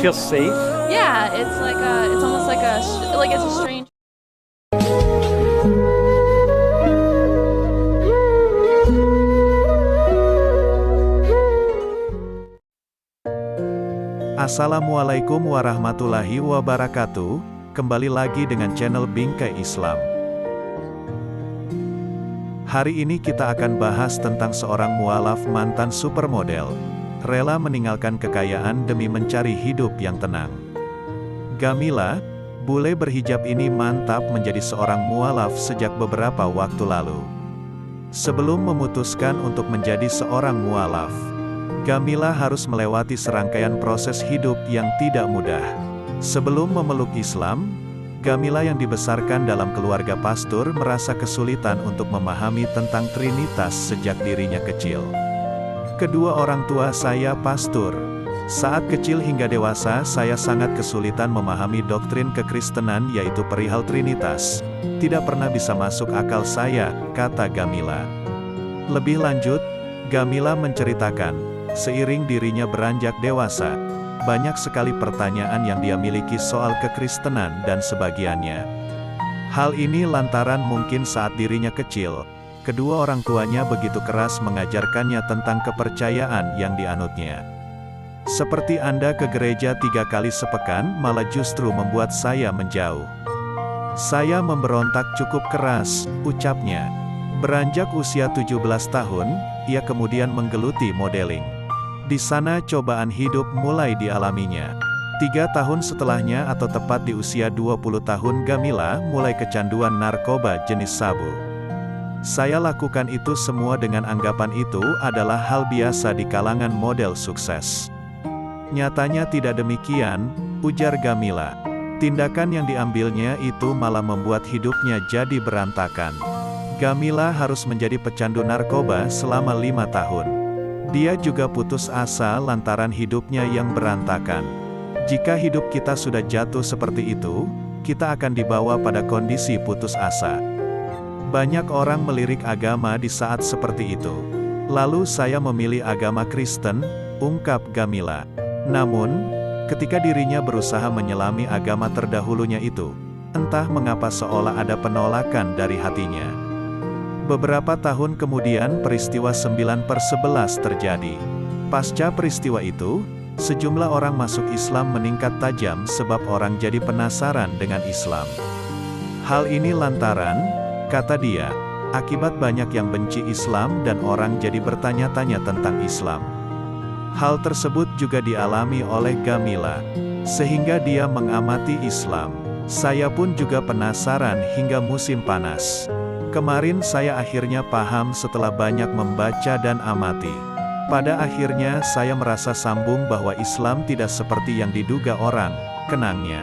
feel safe? Yeah, it's almost like it's a strange. Assalamualaikum warahmatullahi wabarakatuh. Kembali lagi dengan channel Bingkai Islam. Hari ini kita akan bahas tentang seorang mualaf mantan supermodel, rela meninggalkan kekayaan demi mencari hidup yang tenang. Gamila, bule berhijab ini mantap menjadi seorang mualaf sejak beberapa waktu lalu. Sebelum memutuskan untuk menjadi seorang mualaf, Gamila harus melewati serangkaian proses hidup yang tidak mudah. Sebelum memeluk Islam, Gamila yang dibesarkan dalam keluarga pastor merasa kesulitan untuk memahami tentang Trinitas sejak dirinya kecil. Kedua orang tua saya pastor. Saat kecil hingga dewasa saya sangat kesulitan memahami doktrin kekristenan yaitu perihal Trinitas. Tidak pernah bisa masuk akal saya, kata Gamila. Lebih lanjut, Gamila menceritakan, seiring dirinya beranjak dewasa, banyak sekali pertanyaan yang dia miliki soal kekristenan dan sebagiannya. Hal ini lantaran mungkin saat dirinya kecil, kedua orang tuanya begitu keras mengajarkannya tentang kepercayaan yang dianutnya. Seperti Anda ke gereja 3 kali sepekan malah justru membuat saya menjauh. Saya memberontak cukup keras, ucapnya. Beranjak usia 17 tahun, ia kemudian menggeluti modeling. Di sana cobaan hidup mulai dialaminya. 3 tahun setelahnya atau tepat di usia 20 tahun Gamila mulai kecanduan narkoba jenis sabu. Saya lakukan itu semua dengan anggapan itu adalah hal biasa di kalangan model sukses. Nyatanya tidak demikian, ujar Gamila. Tindakan yang diambilnya itu malah membuat hidupnya jadi berantakan. Gamila harus menjadi pecandu narkoba selama 5 tahun. Dia juga putus asa lantaran hidupnya yang berantakan. Jika hidup kita sudah jatuh seperti itu, kita akan dibawa pada kondisi putus asa. Banyak orang melirik agama di saat seperti itu. Lalu saya memilih agama Kristen, ungkap Gamila. Namun, ketika dirinya berusaha menyelami agama terdahulunya itu, entah mengapa seolah ada penolakan dari hatinya. Beberapa tahun kemudian peristiwa 9/11 terjadi. Pasca peristiwa itu, sejumlah orang masuk Islam meningkat tajam sebab orang jadi penasaran dengan Islam. Hal ini lantaran, kata dia, akibat banyak yang benci Islam dan orang jadi bertanya-tanya tentang Islam. Hal tersebut juga dialami oleh Gamila, sehingga dia mengamati Islam. Saya pun juga penasaran hingga musim panas. Kemarin saya akhirnya paham setelah banyak membaca dan amati. Pada akhirnya saya merasa sambung bahwa Islam tidak seperti yang diduga orang, kenangnya.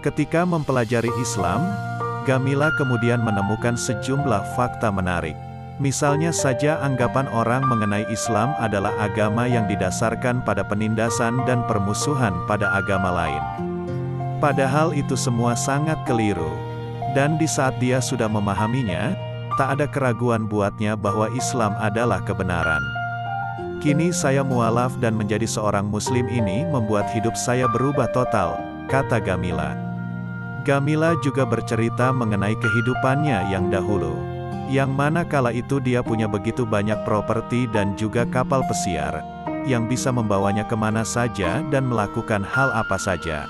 Ketika mempelajari Islam, Gamila kemudian menemukan sejumlah fakta menarik. Misalnya saja anggapan orang mengenai Islam adalah agama yang didasarkan pada penindasan dan permusuhan pada agama lain. Padahal itu semua sangat keliru. Dan di saat dia sudah memahaminya, tak ada keraguan buatnya bahwa Islam adalah kebenaran. Kini saya mualaf dan menjadi seorang muslim ini membuat hidup saya berubah total, kata Gamila. Gamila juga bercerita mengenai kehidupannya yang dahulu. Yang mana kala itu dia punya begitu banyak properti dan juga kapal pesiar, yang bisa membawanya kemana saja dan melakukan hal apa saja.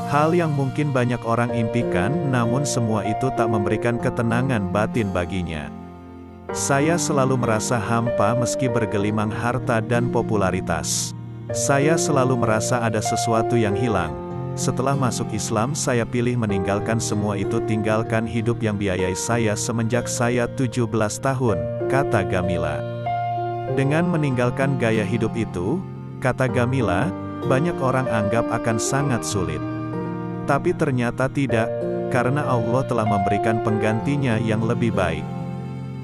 Hal yang mungkin banyak orang impikan, namun semua itu tak memberikan ketenangan batin baginya. Saya selalu merasa hampa meski bergelimang harta dan popularitas. Saya selalu merasa ada sesuatu yang hilang. Setelah masuk Islam saya pilih meninggalkan semua itu, tinggalkan hidup yang biayai saya semenjak saya 17 tahun, kata Gamila. Dengan meninggalkan gaya hidup itu, kata Gamila, banyak orang anggap akan sangat sulit. Tapi ternyata tidak, karena Allah telah memberikan penggantinya yang lebih baik.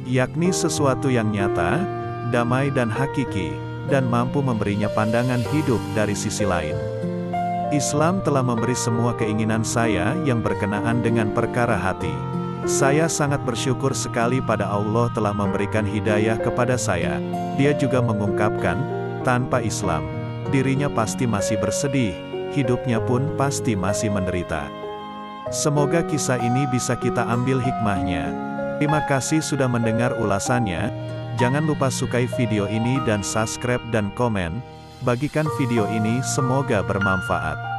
Yakni sesuatu yang nyata, damai dan hakiki, dan mampu memberinya pandangan hidup dari sisi lain. Islam telah memberi semua keinginan saya yang berkenaan dengan perkara hati. Saya sangat bersyukur sekali pada Allah telah memberikan hidayah kepada saya. Dia juga mengungkapkan, tanpa Islam, dirinya pasti masih bersedih, hidupnya pun pasti masih menderita. Semoga kisah ini bisa kita ambil hikmahnya. Terima kasih sudah mendengar ulasannya. Jangan lupa sukai video ini dan subscribe dan komen. Bagikan video ini, semoga bermanfaat.